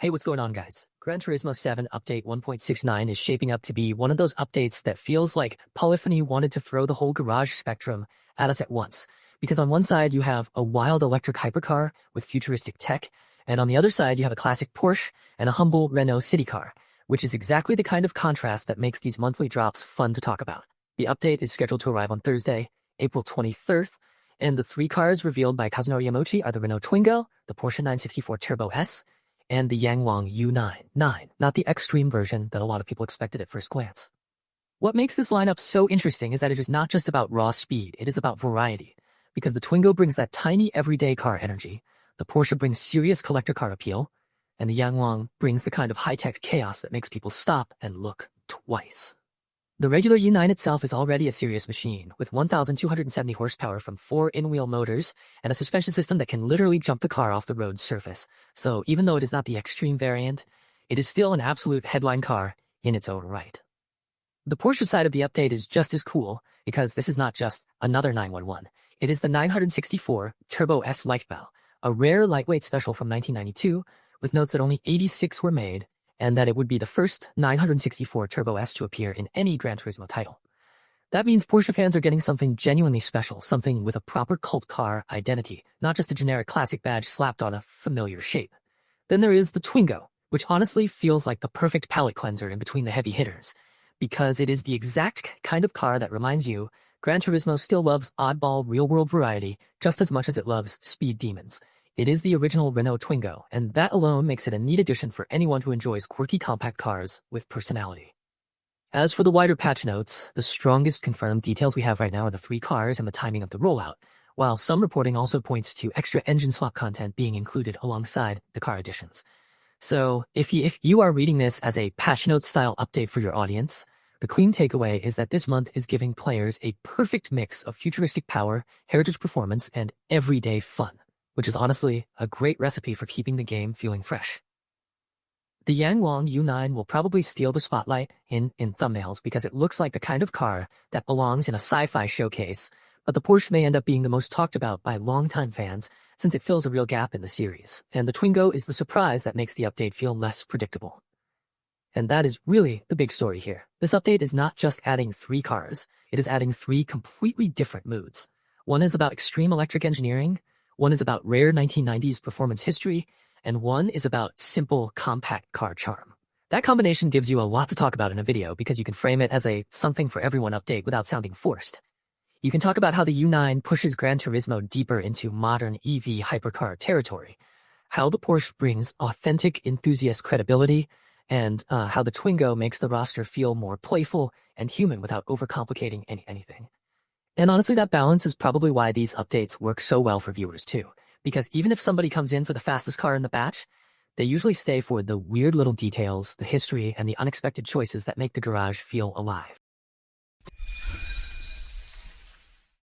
Hey, what's going on, guys? Gran Turismo 7 Update 1.69 is shaping up to be one of those updates that feels like Polyphony wanted to throw the whole garage spectrum at us at once. Because on one side, you have a wild electric hypercar with futuristic tech, and on the other side, you have a classic Porsche and a humble Renault city car, which is exactly the kind of contrast that makes these monthly drops fun to talk about. The update is scheduled to arrive on Thursday, April 23rd, and the three cars revealed by Kazunori Yamauchi are the Renault Twingo, the Porsche 964 Turbo S, and the Yangwang U9, not the extreme version that a lot of people expected at first glance. What makes this lineup so interesting is that it is not just about raw speed, it is about variety. Because the Twingo brings that tiny everyday car energy, the Porsche brings serious collector car appeal, and the Yangwang brings the kind of high-tech chaos that makes people stop and look twice. The regular U9 itself is already a serious machine, with 1,270 horsepower from 4 in-wheel motors and a suspension system that can literally jump the car off the road's surface. So even though it is not the extreme variant, it is still an absolute headline car in its own right. The Porsche side of the update is just as cool, because this is not just another 911. It is the 964 Turbo S Leichtbau, a rare lightweight special from 1992, with notes that only 86 were made, and that it would be the first 964 Turbo S to appear in any Gran Turismo title. That means Porsche fans are getting something genuinely special, something with a proper cult car identity, not just a generic classic badge slapped on a familiar shape. Then there is the Twingo, which honestly feels like the perfect palate cleanser in between the heavy hitters, because it is the exact kind of car that reminds you Gran Turismo still loves oddball real-world variety just as much as it loves speed demons. It is the original Renault Twingo, and that alone makes it a neat addition for anyone who enjoys quirky compact cars with personality. As for the wider patch notes, the strongest confirmed details we have right now are the three cars and the timing of the rollout, while some reporting also points to extra engine swap content being included alongside the car additions. So, if you are reading this as a patch notes style update for your audience, the clean takeaway is that this month is giving players a perfect mix of futuristic power, heritage performance, and everyday fun, which is honestly a great recipe for keeping the game feeling fresh. The Yangwang U9 will probably steal the spotlight in thumbnails because it looks like the kind of car that belongs in a sci-fi showcase, but the Porsche may end up being the most talked about by longtime fans since it fills a real gap in the series, and the Twingo is the surprise that makes the update feel less predictable. And that is really the big story here. This update is not just adding three cars, it is adding three completely different moods. One is about extreme electric engineering, one is about rare 1990s performance history, and one is about simple, compact car charm. That combination gives you a lot to talk about in a video because you can frame it as a something for everyone update without sounding forced. You can talk about how the U9 pushes Gran Turismo deeper into modern EV hypercar territory, how the Porsche brings authentic enthusiast credibility, and how the Twingo makes the roster feel more playful and human without overcomplicating anything. And honestly, that balance is probably why these updates work so well for viewers too. Because even if somebody comes in for the fastest car in the batch, they usually stay for the weird little details, the history, and the unexpected choices that make the garage feel alive.